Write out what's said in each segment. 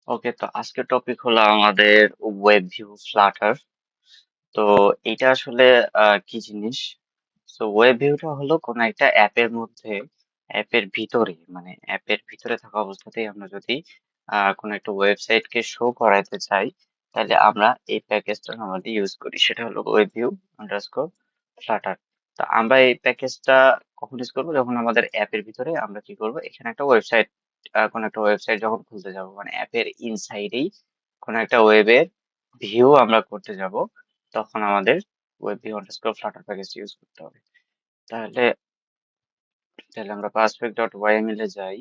ওকে, তো আজকের টপিক হলো আমাদের ওয়েব ভিউ ফ্লাটার। তো এটা আসলে কি জিনিস? তো ওয়েব ভিউটা হলো কোন একটা অ্যাপের মধ্যে, অ্যাপের ভিতরে, মানে অ্যাপের ভিতরে থাকা অবস্থাতেই আমরা যদি কোন একটা ওয়েবসাইটকে শো করাইতে চাই, তাহলে আমরা এই প্যাকেজটা আমাদের ইউজ করি, সেটা হলো ওয়েব ভিউ আন্ডারস্কোর ফ্লাটার। তো আমরা এই প্যাকেজটা কখন ইউজ করবো? যখন আমাদের অ্যাপের ভিতরে আমরা কি করবো, এখানে একটা ওয়েবসাইট, কোন একটা ওয়েবসাইট যখন খুলতে যাব, মানে অ্যাপের ইনসাইডেই কোন একটা ওয়েবের ভিউ আমরা করতে যাব, তখন আমাদের web view underscore Flutter package use করতে হবে। তাহলে তাহলে আমরা পাসপেক.yml এ যাই।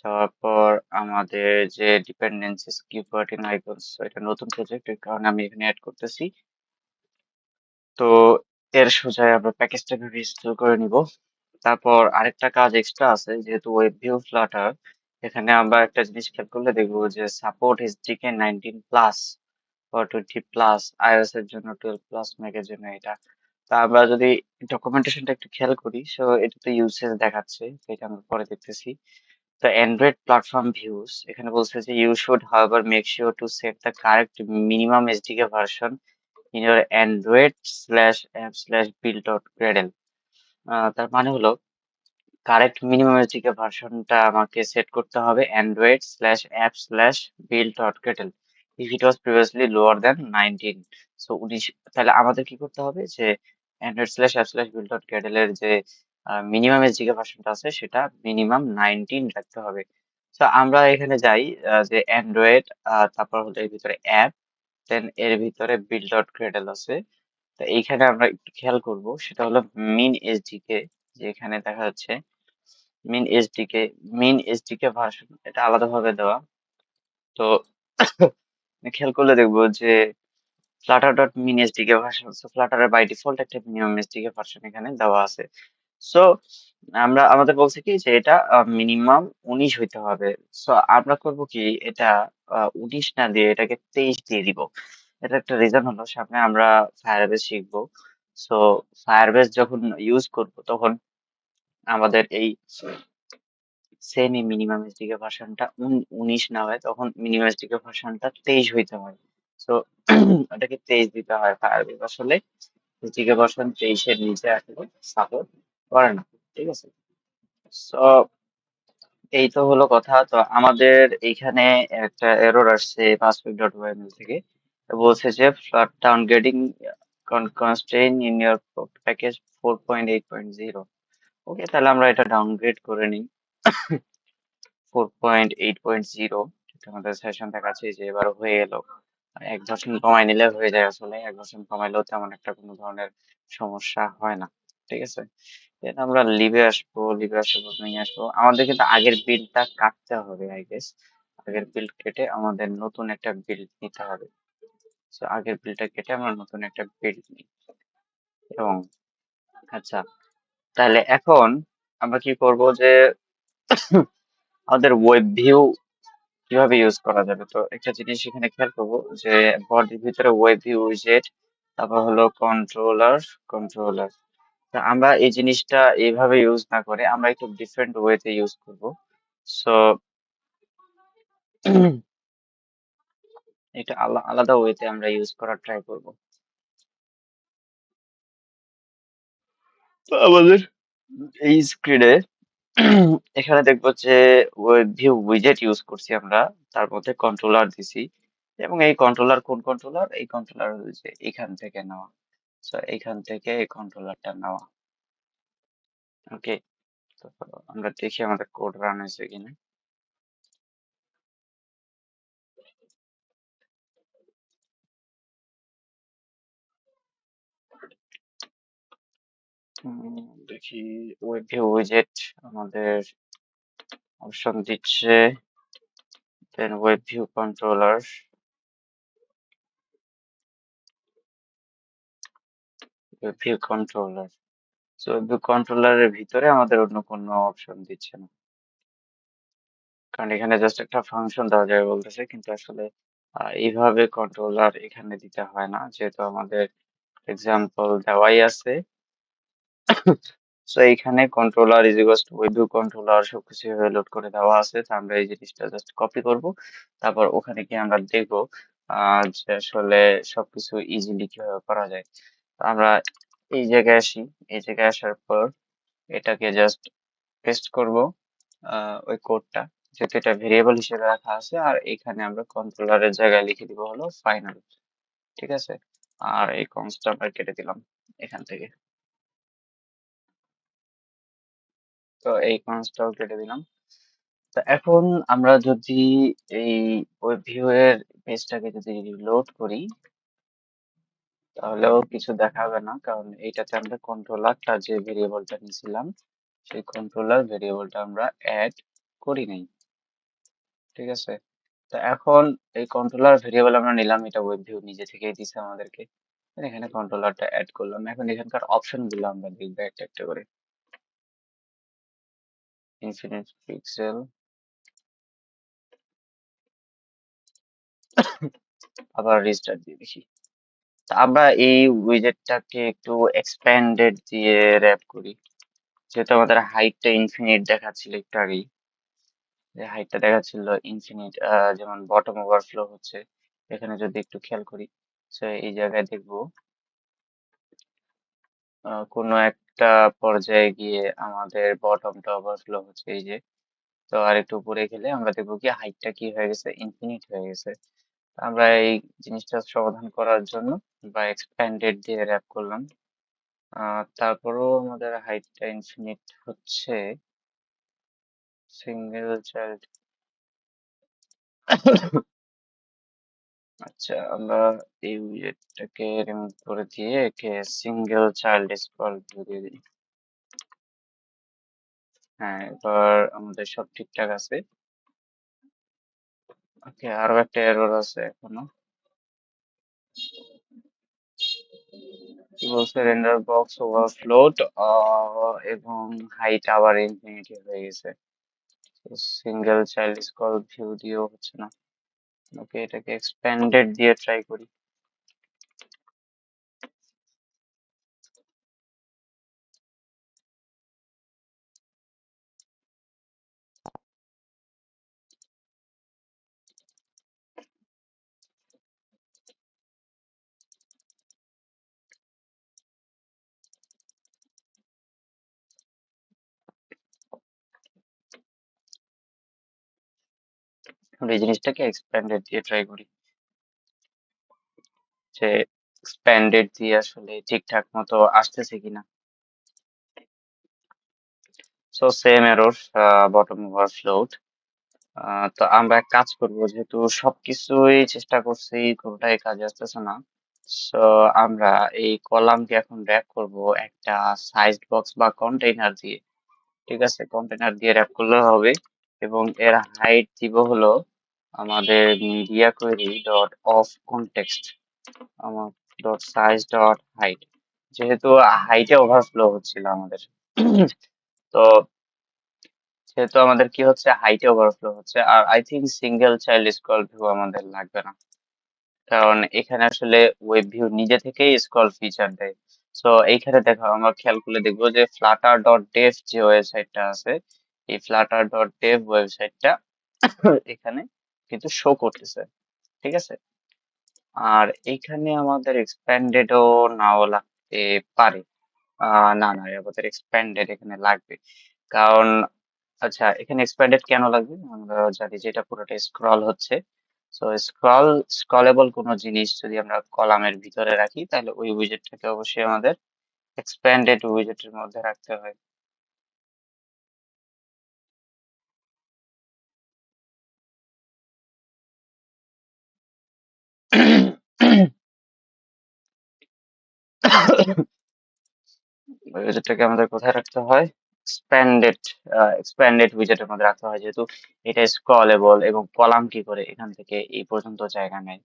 যাওয়ার পর আমাদের যে ডিপেন্ডেন্সিস কিওয়ার্ড ইন আইকনস, এটা নতুন প্রজেক্ট, এর কারণে আমি এখানে অ্যাড করতেছি। তো এর সোজাই আমরা প্যাকেজটাকে ইনস্টল করে নিব। তারপর আরেকটা কাজ এক্সট্রা আছে, যেহেতু ওয়েব ভিউ ফ্লাটার, এখানে আমরা একটা জিনিস খেয়াল করলে দেখবো যে সাপোর্ট এসডিকে 19 প্লাস বা 20 প্লাস, আইওএস এর জন্য 12 প্লাস, ম্যাকের জন্য এটা। তা আমরা যদি ডকুমেন্টেশনটা একটু খেয়াল করি, সো এটা তো ইউসেজ দেখাচ্ছে, তো এটা আমরা পরে দেখতেছি। তো অ্যান্ড্রয়েড প্ল্যাটফর্ম ভিউস এখানে বলছে যে you should however make sure to set the correct minimum SDK version in your android slash app slash build dot gradle. তার মানে হলো কারেক্ট মিনিমাম এসডিকে ভার্সনটা আমাকে সেট করতে হবে android slash app slash build dot gradle if it was previously lower then 19। So 19, তাহলে আমাদের কি করতে হবে যে android slash app slash build dot gradle এর যে মিনিমাম এসডিকে ভার্সনটা আছে সেটা মিনিমাম 19 রাখতে হবে। তো আমরা এখানে যাই, যে অ্যান্ড্রয়েড, তারপর হলো এর ভিতরে অ্যাপ, দেন এর ভিতরে বিল্ড ডট গ্রেডেল আছে। তো এইখানে আমরা একটু খেয়াল করব, সেটা হলো মিন এসডিকে, যে এখানে দেখা যাচ্ছে মিন এসডিকে ভার্সন এটা আলাদাভাবে দেওয়া। তো খেয়াল করলে দেখবো যে Flutter dot min SDK version, ফ্লাটারের বাই ডিফল্ট একটা মিনিমাম এসডিকে ভার্সন এখানে দেওয়া আছে। সো আমরা আমাদের বলছে কি যে এটা মিনিমাম 19 হইতে হবে। সো আমরা করব কি, এটা 19 না দিয়ে এটাকে 23 দিয়ে দিব। এটা একটা রিজন হলো, সামনে আমরা ফায়ারবেস শিখবো। সো ফায়ারবেস যখন ইউজ করব, তখন আমাদের এই সেমই মিনিমাম এসডিকে ভার্সনটা 19 না হয়, তখন মিনিমাম এসডিকে ভার্সনটা 23 হইতে হয়। সো ওটাকে 23 দিতে হয়। ফায়ারবেস আসলে এসডিকে ভার্সন 23 এর নিচে আসলে সাপোর্ট করে না। ঠিক আছে। সো এই তো হলো কথা। তো আমাদের এইখানে একটা এরর আসছে পাসপেক.yml থেকে। তো বলছে যে Flutter downgrading constraint in your package 4.8.0। Okay, তাহলে আমরা এটা ডাউনগ্রেড করে নিই 4.8.0। আমাদের সেশন দেখাচ্ছে যে এবার হয়ে গেল। 1 ভার্সন কমাই নিলে হয়ে যায়, আসলে 1 ভার্সন কমাইলেও তেমন একটা কোনো ধরনের সমস্যা হয় না। ঠিক আছে। দেন আমরা লিভে আসবো, লিভে আসার পর নিয়ে আসবো, আমাদের কিন্তু আগের বিলটা কাটতে হবে আই গেস। আগের বিল কেটে আমাদের নতুন একটা বিল নিতে হবে। তো আগের বিলটা কেটে আমরা নতুন একটা বিল নিই। এবং আচ্ছা, তাহলে এখন আমরা কি করব যে আমাদের ওয়েব ভিউ কিভাবে ইউজ করা যাবে। তো একটা জিনিস এখানে খেয়াল করবো যে বডির ভিতরে ওয়েব ভিউ উইজেট, তারপর হলো কন্ট্রোলার। তা আমরা এই জিনিসটা এইভাবে ইউজ না করে আমরা একটু ডিফারেন্ট ওয়েতে ইউজ করব। সো এটা আলাদা ওয়েতে আমরা ইউজ করার ট্রাই করব। তো আমাদের এই স্ক্রিনে এখানে দেখবো যে ওয়েব ভিউ উইজেট ইউজ করছি আমরা, তার মধ্যে কন্ট্রোলার দিছি। এবং এই কন্ট্রোলার কোন কন্ট্রোলার? এই কন্ট্রোলার হচ্ছে এখান থেকে নেওয়া। সো এইখান থেকে এই কন্ট্রোলারটা নেওয়া। ওকে, তো আমরা দেখি আমাদের কোড রান হয়েছে কিনা। দেখি, ওয়েব ভিউ উইজেট আমাদের অপশন দিচ্ছে, then web view controller, web view controller. So web view কন্ট্রোলারের ভিতরে আমাদের অন্য কোনো অপশন দিচ্ছে না, কারণ এখানে জাস্ট একটা ফাংশন দেওয়া যাবে বলতেছে, কিন্তু আসলে এইভাবে কন্ট্রোলার এখানে দিতে হয় না, যেহেতু আমাদের এক্সাম্পল দেওয়াই আছে। সো এইখানে controller is equals to web view controller সবকিছু লোড করে দেওয়া আছে। তো আমরা এই জিনিসটা জাস্ট কপি করব, তারপর ওখানে গিয়ে আমরা দেখবো যে আসলে সবকিছু ইজিলি কিভাবে করা যায়। তো আমরা এই জায়গায় আসি, এই জায়গায় আসার পর এটাকে জাস্ট পেস্ট করব, ওই কোডটা, যেহেতু এটা ভেরিয়েবল হিসেবে রাখা আছে, আর এখানে আমরা কন্ট্রোলারের জায়গায় লিখে দিব হলো ফাইনাল। ঠিক আছে, আর এই কনস্টটা আমরা কেটে দিলাম এখান থেকে। তো এই কনস্টটাও কেটে দিলাম। তো এখন আমরা যদি এই ওয়েব ভিউ এর পেজটাকে যদি লোড করি, তাহলেও কিছু দেখাবে না, কারণ এইটাতে আমরা কন্ট্রোলারটা যে ভেরিয়েবলটা নিয়েছিলাম সেই কন্ট্রোলার ভেরিয়েবলটা আমরা অ্যাড করি নাই। ঠিক আছে, তো এখন এই কন্ট্রোলার ভেরিয়েবল আমরা নিলাম, এটা ওয়েব ভিউ নিজে থেকেই দিছে আমাদেরকে। আর এখানে কন্ট্রোলারটা অ্যাড করলাম। এখন এখানকার অপশন গুলো আমরা দেখবো একটা একটা করে। ইনফিনিট পিক্সেল, আবার রিস্টার্ট দিয়ে দেখি। তা আমরা এই উইজেটটাকে একটু এক্সপ্যান্ডেড দিয়ে র্যাপ করি, যেহেতু আমাদের হাইটটা ইনফিনিট দেখাচ্ছিল একটু আগেই, যে হাইটটা দেখাচ্ছিল ইনফিনিট, যেমন বটম ওভারফ্লো হচ্ছে। এখানে যদি একটু খেয়াল করি, সো এই জায়গায় দেখবো কোনো একটা পর্যায়ে গিয়ে আমাদের বটমটা ওভারফ্লো হচ্ছে, এই যে। তো আর একটু উপরে গেলে আমরা দেখবো কি হাইটটা কি হয়ে গেছে, ইনফিনিট হয়ে গেছে। আমরা এই জিনিসটা সমাধান করার জন্য বা এক্সপ্যান্ডেড দিয়ে র্যাপ করলাম। তারপরেও আমাদের হাইটটা ইনফিনিট হচ্ছে। সিঙ্গেল চাইল্ড, আচ্ছা আমরা এই উইজেটটাকে রিমুভ করে দিয়ে একে সিঙ্গেল চাইল্ড স্ক্রল ভিউ দিয়ে দিই। হ্যাঁ, এবার আমাদের সব ঠিকঠাক আছে। ওকে, আরো একটা এরর আছে এখনো। কি বলছে, রেন্ডার বক্স ওভারফ্লোড, এবং হাইট আবার ইনফিনিটি হয়ে গেছে। সিঙ্গেল চাইল্ড স্ক্রল ভিউ দিয়েও হচ্ছে না। ওকে, এটাকে এক্সপ্যান্ডেড দিয়ে ট্রাই করি। আমরা এই জিনিসটাকে এক্সপ্যান্ডেড দিয়ে ট্রাই করি, যে এক্সপ্যান্ডেড দিয়ে আসলে ঠিকঠাক মতো আসতেছে কিনা। So same error, bottom overflowed. তো আমরা এক কাজ করব, যেহেতু সবকিছুই চেষ্টা করছি কোনোটাই কাজে আসতেছে না, সো আমরা এই কলামকে এখন র্যাপ করব একটা সাইজ বক্স বা কন্টেইনার দিয়ে। ঠিক আছে, কন্টেইনার দিয়ে র্যাপ করলে হবে। এবং এর হাইট দিব হলো আমাদের media query dot of context, আমার ডট সাইজ ডট হাইট, যেহেতু হাইটে ওভারফ্লো হচ্ছিল আমাদের। তো যেহেতু আমাদের কি হচ্ছে, হাইটে ওভারফ্লো হচ্ছে, আর I think single child scroll view আমাদের লাগবে না, কারণ এখানে আসলে ওয়েব ভিউ নিজে থেকেই স্ক্রল ফিচার দেয়। সো এইখানে দেখো, আমরা খেয়াল করলে দেখবো যে ফ্লাটার ডট ডেভ যে ওয়েবসাইটটা আছে, এই ফ্লাটার ডট ডেভ ওয়েবসাইটটা এখানে কিন্তু শো করতেছে। ঠিক আছে, আর এইখানে আমাদের এক্সপ্যান্ডেডও নাও লাগতে পারে। না না, আমাদের এক্সপ্যান্ডেড এখানে লাগবে, কারণ আচ্ছা, এখানে এক্সপ্যান্ডেড কেন লাগবে, আমরা জানি যে এটা পুরোটা স্ক্রল হচ্ছে। সো স্ক্রলেবল কোনো জিনিস যদি আমরা কলামের ভিতরে রাখি, তাহলে ওই উইজেটটাকে অবশ্যই আমাদের এক্সপ্যান্ডেড উইজেটের মধ্যে রাখতে হয়। উইজেটটাকে আমাদের কোথায় রাখতে হয়, এক্সপ্যান্ডেড, এক্সপ্যান্ডেড উইজেটের মধ্যে রাখতে হয়, যেহেতু এটা স্ক্রলেবল এবং কলাম কি করে এখান থেকে এই পর্যন্ত জায়গা নেয়,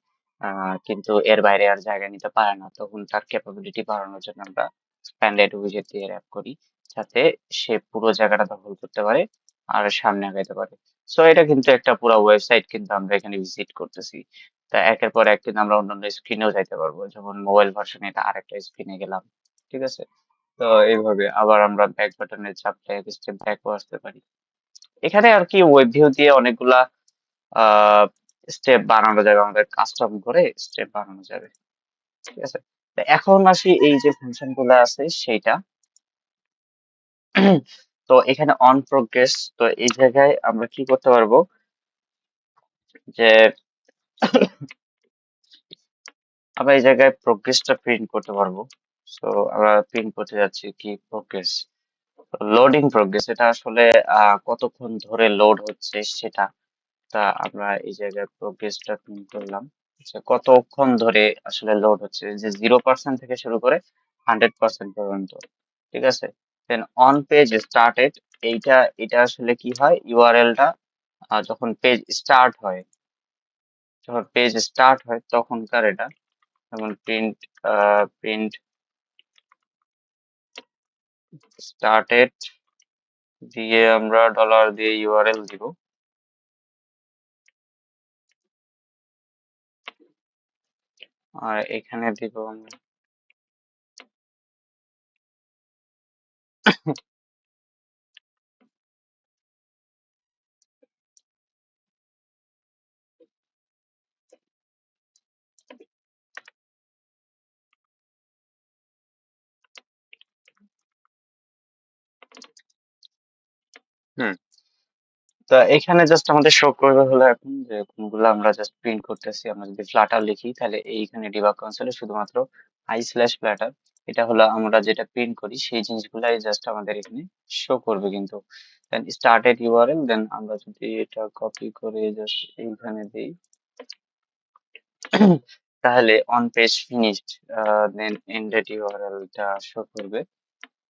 কিন্তু এর বাইরে আর জায়গা নিতে পারে না, তখন তার ক্যাপাবিলিটি বাড়ানোর জন্য আমরা এক্সপ্যান্ডেড উইজেট দিয়ে র্যাপ করি, যাতে সে পুরো জায়গাটা দখল করতে পারে আর সামনে আগাইতে পারে। সো এটা কিন্তু একটা পুরো ওয়েবসাইট কিন্তু আমরা এখানে ভিজিট করতেছি। তা একের পর এক কিন্তু আমরা অন্যান্য স্ক্রিনেও যাইতে পারবো, যেমন মোবাইল ভার্সনে এটা আরেকটা স্ক্রিনে গেলাম। ঠিক আছে, তো এইভাবে আবার আমরা ব্যাক বাটনে চাপলে এক স্টেপ ব্যাকও আসতে পারি। এখানে আর কি ওয়েব ভিউ দিয়ে অনেকগুলা আহ স্টেপ বানানো যাবে, আমাদের কাস্টম করে স্টেপ বানানো যাবে। ঠিক আছে, তো এখন আসি এই যে ফাংশন গুলো আছে সেইটা। তো এখানে অন প্রোগ্রেস, তো এই জায়গায় আমরা কি করতে পারবো যে আমরা এই জায়গায় প্রোগ্রেসটা প্রিন্ট করতে পারবো। সো আমরা প্রিন্ট করতে যাচ্ছি কি প্রোগ্রেস, লোডিং প্রোগ্রেস, এটা আসলে কতক্ষণ ধরে লোড হচ্ছে সেটা। তা আমরা এই জায়গায় প্রোগ্রেসটা প্রিন্ট করলাম যে কতক্ষণ ধরে আসলে লোড হচ্ছে, যে 0% থেকে শুরু করে 100% পর্যন্ত। ঠিক আছে, দেন অন পেজ স্টার্টেড, এইটা এটা আসলে কি হয়, ইউআরএলটা যখন পেজ স্টার্ট হয়, যখন পেজ স্টার্ট হয় তখনকার এটা, যেমন প্রিন্ট প্রিন্ট স্টার্টেড দিয়ে আমরা ডলার দিয়ে ইউআরএল দিব। আর এখানে দিব আমরা হুম, তা এখানে জাস্ট আমাদের শো করবে হলো এখন যে কোনগুলো আমরা জাস্ট প্রিন্ট করতেছি। আমরা যদি ফ্লাটার লিখি তাহলে এইখানে ডিবাগ কনসোলে শুধুমাত্র আই স্ল্যাশ ফ্লাটার, এটা হলো আমরা যেটা প্রিন্ট করি সেই জিনিসগুলাই জাস্ট আমাদের এখানে শো করবে। কিন্তু দেন স্টার্টেড ইউআরএল, দেন আমরা যদি এটা কপি করে জাস্ট এইখানে দিই তাহলে on page finished, then ended ইউআরএলটা শো করবে।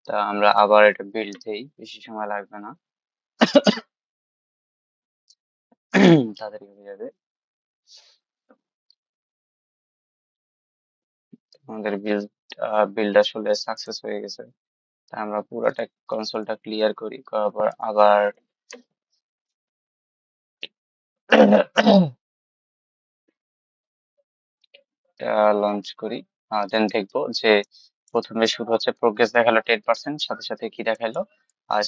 তা আমরা আবার এটা বিল্ড দেই, বেশি সময় লাগবে না, তাড়াতাড়ি হয়ে যাবে। আমাদের বিল্ড আসলে সাকসেস হয়ে গেছে। তা আমরা পুরোটা কনসোলটা ক্লিয়ার করি, করার পর আবার লঞ্চ করি। দেন দেখবো যে প্রথমে শুরু হচ্ছে প্রোগ্রেস দেখালো 10%, সাথে সাথে কি দেখালো,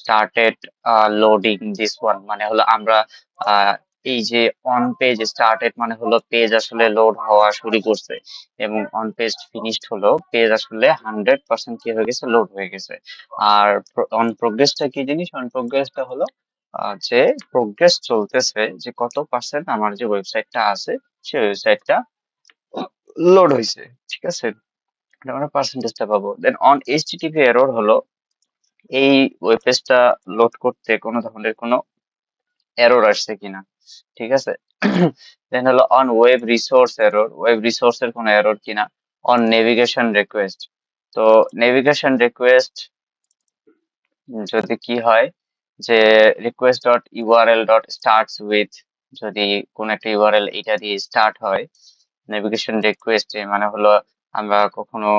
স্টার্টেড লোডিং দিস ওয়ান, মানে হলো আমরা আহ, এই যে অন পেজ স্টার্টেড মানে হলো পেজ আসলে লোড হওয়া শুরু করছে, এবং অন পেজ ফিনিশড হলো পেজ আসলে 100% কি হয়ে গেছে, লোড হয়ে গেছে। আর অন প্রোগ্রেসটা কি জিনিস, অন প্রোগ্রেসটা হলো যে প্রোগ্রেস চলতেছে, যে কত পার্সেন্ট আমার যে ওয়েবসাইটটা আছে সেই ওয়েবসাইটটা লোড হয়েছে। ঠিক আছে, এটা আমরা পার্সেন্টেজটা পাবো। দেন অন এইচটিটিপি এরর হলো এই ওয়েব পেজটা লোড করতে কোনো ধরনের কোনো এরর আসছে কিনা। ঠিক আছে, দেন হলো on web resource error, web রিসোর্সের কোনো এরর কিনা। অন নেভিগেশন রিকোয়েস্ট, তো নেভিগেশন রিকোয়েস্ট যদি কি হয় যে request dot URL dot starts with, যদি কোন একটা ইউআরএল এটা দিয়ে স্টার্ট হয় নেভিগেশন রিকোয়েস্টে, মানে হলো আমরা কখনো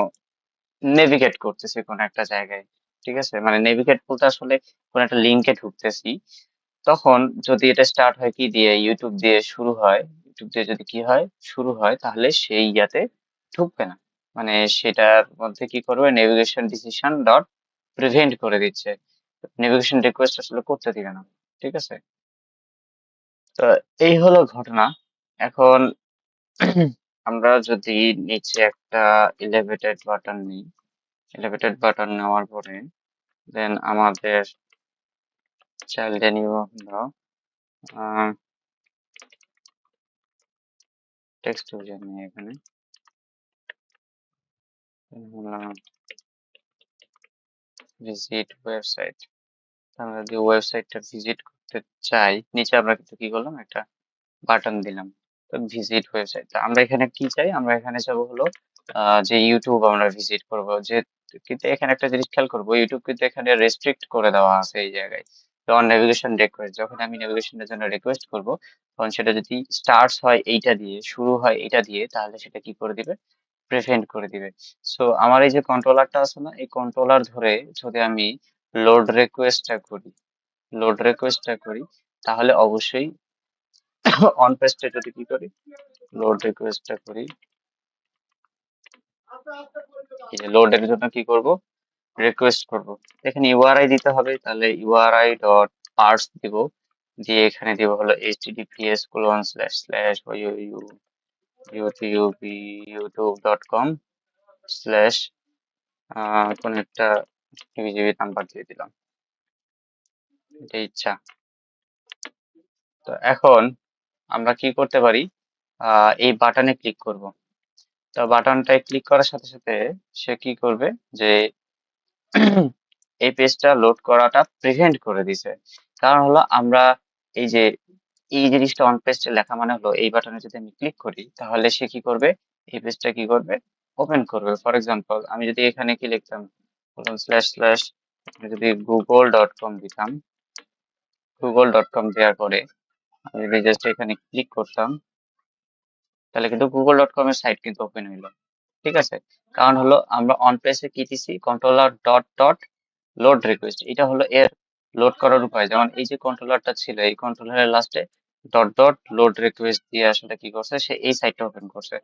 নেভিগেট করতেছি কোন একটা জায়গায়। ঠিক আছে, মানে নেভিগেট বলতে আসলে কোন একটা লিঙ্কে ঢুকতেছি, তখন যদি এটা স্টার্ট হয় কি দিয়ে, ইউটিউব দিয়ে শুরু হয়, ইউটিউব দিয়ে যদি কি হয় শুরু হয়, তাহলে সেই ইয়াতে ঢুকবে না। মানে সেটার মধ্যে কি করবে, নেভিগেশন ডিসিশন ডট প্রিভেন্ট করে দিচ্ছে, নেভিগেশন রিকোয়েস্ট আসলে করতে দিবে না। ঠিক আছে, তো এই হলো ঘটনা। এখন আমরা যদি নিচে একটা এলিভেটেড বাটন নিই, এলিভেটেড বাটন নেওয়ার পরে দেন আমাদের চাইল্ডে নিব আমরা টেক্সট ভিউজার নিয়ে এখানে ভিজিট ওয়েবসাইট। আমরা যদি ওয়েবসাইটটা ভিজিট করতে চাই, নিচে আমরা কিন্তু কি করলাম, একটা বাটন দিলাম, তো ভিজিট ওয়েবসাইট। আমরা এখানে কি চাই, আমরা এখানে যাব হলো যে ইউটিউব আমরা ভিজিট করব, যে কিন্তু এখানে একটা জিনিস খেয়াল করবো, ইউটিউব কিন্তু এখানে রেস্ট্রিক্ট করে দেওয়া আছে এই জায়গায়। যেমন নেভিগেশন রিকোয়েস্ট, যখন আমি নেভিগেশনের জন্য রিকোয়েস্ট করব, তখন সেটা যদি স্টার্টস হয় এইটা দিয়ে, শুরু হয় এইটা দিয়ে, তাহলে সেটা কি করে দিবে, প্রিভেন্ট করে দিবে। সো আমার এই যে কন্ট্রোলারটা আছে না, এই কন্ট্রোলার ধরে যদি আমি লোড রিকোয়েস্টটা করি, লোড রিকোয়েস্টটা করি, তাহলে অবশ্যই অন পেজটা যদি কি করি, লোড রিকোয়েস্টটা করি, এই যে লোডের জন্য কি করব, রিকোয়েস্ট করব, এখানে ইউআরআই দিতে হবে, তাহলে ইউআরআই ডট পার্স দিব, দিয়ে এখানে দিব হলো https://youtube.com/ কোন একটা জিবি নাম্বার দিয়ে দিলাম, এটা ইচ্ছা। তো এখন আমরা কি করতে পারি, এই বাটনে ক্লিক করব। তো বাটনটায় ক্লিক করার সাথে সাথে সে কি করবে যে এই পেজটা লোড করাটা প্রিভেন্ট করে দিছে। কারণ হলো আমরা এই যে এই জিনিসটা অন পেজে লেখা মানে হলো এই বাটনে যদি আমি ক্লিক করি তাহলে সে কি করবে, এই পেজটা কি করবে, ওপেন করবে। ফর এক্সাম্পল আমি যদি এখানে কি লিখতাম, স্ল্যাশ স্ল্যাশ যদি google.com দিতাম, google.com দেওয়ার পরে আমি যদি জাস্ট এখানে ক্লিক করতাম তাহলে কিন্তু google.com এর সাইট কিন্তু ওপেন হইলো। ঠিক আছে, কারণ হলো আমরা অন পেজে কি দিছি, controller dot dot load request, এটা হলো এর লোড করার উপায়। যেমন এই যে কন্ট্রোলারটা ছিল, এই কন্ট্রোলারের লাস্টে ডট ডট লোড রিকোয়েস্ট দিয়ে আসলে কি করছে, সে এই সাইটটা ওপেন করছে।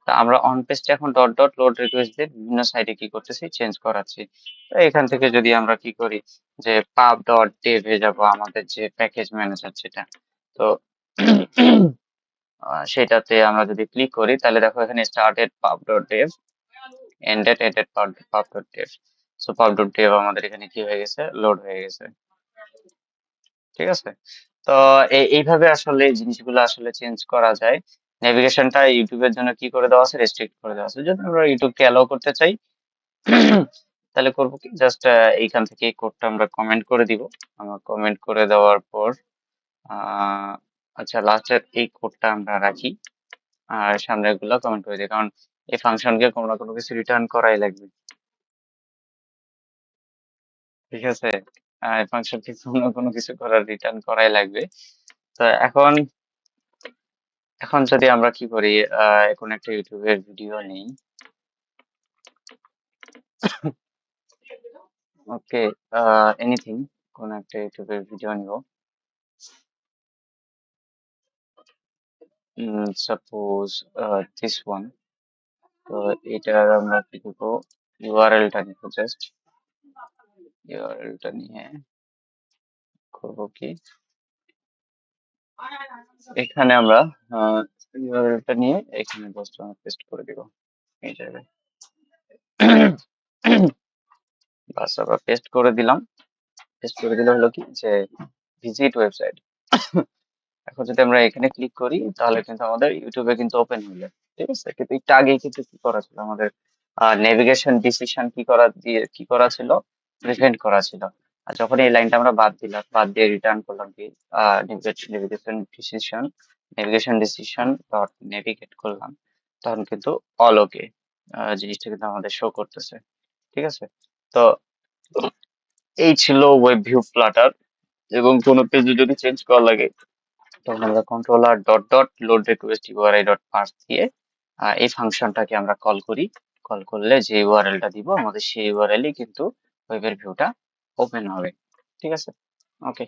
তা আমরা অন পেজটা এখন ডট ডট লোড রিকোয়েস্ট দিয়ে বিভিন্ন সাইটে কি করতেছি, চেঞ্জ করাচ্ছি। তো এখান থেকে যদি আমরা কি করি যে পাব ডট ডেভ এ যাবো, আমাদের যে প্যাকেজ ম্যানেজার যেটা, তো সেটাতে আমরা যদি ক্লিক করি তাহলে দেখো এখানে স্টার্টেড পাব ডট ডেভ, এন্ডেড পাব ডট ডেভ। সো পাব ডট ডেভ আমাদের এখানে কি হয়ে গেছে, লোড হয়ে গেছে। ঠিক আছে, তো এইভাবে আসলে জিনিসগুলো আসলে চেঞ্জ করা যায়। নেভিগেশনটা ইউটিউবের জন্য কি করে দেওয়া আছে, রেস্ট্রিক্ট করে দেওয়া আছে। যদি আমরা ইউটিউবকে অ্যালাউ করতে চাই তাহলে করবো কি, জাস্ট এইখান থেকে এই কোডটা আমরা কমেন্ট করে দিব। আমরা কমেন্ট করে দেওয়ার পর আহ আচ্ছা, লাস্টের এই কোডটা আমরা রাখি আর সামনের গুলো কমেন্ট করে দিই, কারণ এই ফাংশনকে কোনো না কোনো কিছু রিটার্ন করাই লাগবে। ঠিক আছে, এই ফাংশনকে কোনো না কোনো কিছু করার রিটার্ন করাই লাগবে। তো এখন এখন যদি আমরা কি করি, এখন একটা ইউটিউবের ভিডিও নেই। ওকে, এনিথিং, কোন একটা ইউটিউবের ভিডিও নিব। Suppose this one. তো এটার আমরা কি করবো, ইউআরএলটা নিব, জাস্ট ইউআরএলটা নিয়ে করবো কি, এখানে আমরা ইউআরএলটা নিয়ে এখানে জাস্ট আমরা পেস্ট করে দিব এই জায়গায়। বাস আমরা পেস্ট করে দিলাম। পেস্ট করে দিলে হলো কি যে ভিজিট ওয়েবসাইট। এখন যদি আমরা এখানে ক্লিক করি তাহলে কিন্তু আমাদের ইউটিউবে কিন্তু ওপেন হয়ে যায়। ঠিক আছে, কিন্তু একটু আগে কিন্তু কি করা ছিল আমাদের, নেভিগেশন ডিসিশন কি করা ছিল, প্রিভেন্ট করা ছিল। আর যখন এই লাইনটা আমরা বাদ দিলাম, বাদ দিয়ে রিটার্ন করলাম কি, নেভিগেশন ডিসিশন ডট নেভিগেট করলাম, তখন কিন্তু অল ওকে জিনিসটা কিন্তু আমাদের শো করতেছে। ঠিক আছে, তো এই ছিল ওয়েব ভিউ ফ্লাটার। এবং কোনো পেজে যদি চেঞ্জ করা লাগে তখন আমরা controller dot dot load request URI dot purse দিয়ে এই ফাংশনটাকে আমরা কল করি। কল করলে যে ইউআরএলটা দিব আমাদের সেই ইউআরএলই কিন্তু ওয়েবের ভিউটা ওপেন হবে। ঠিক আছে, ওকে।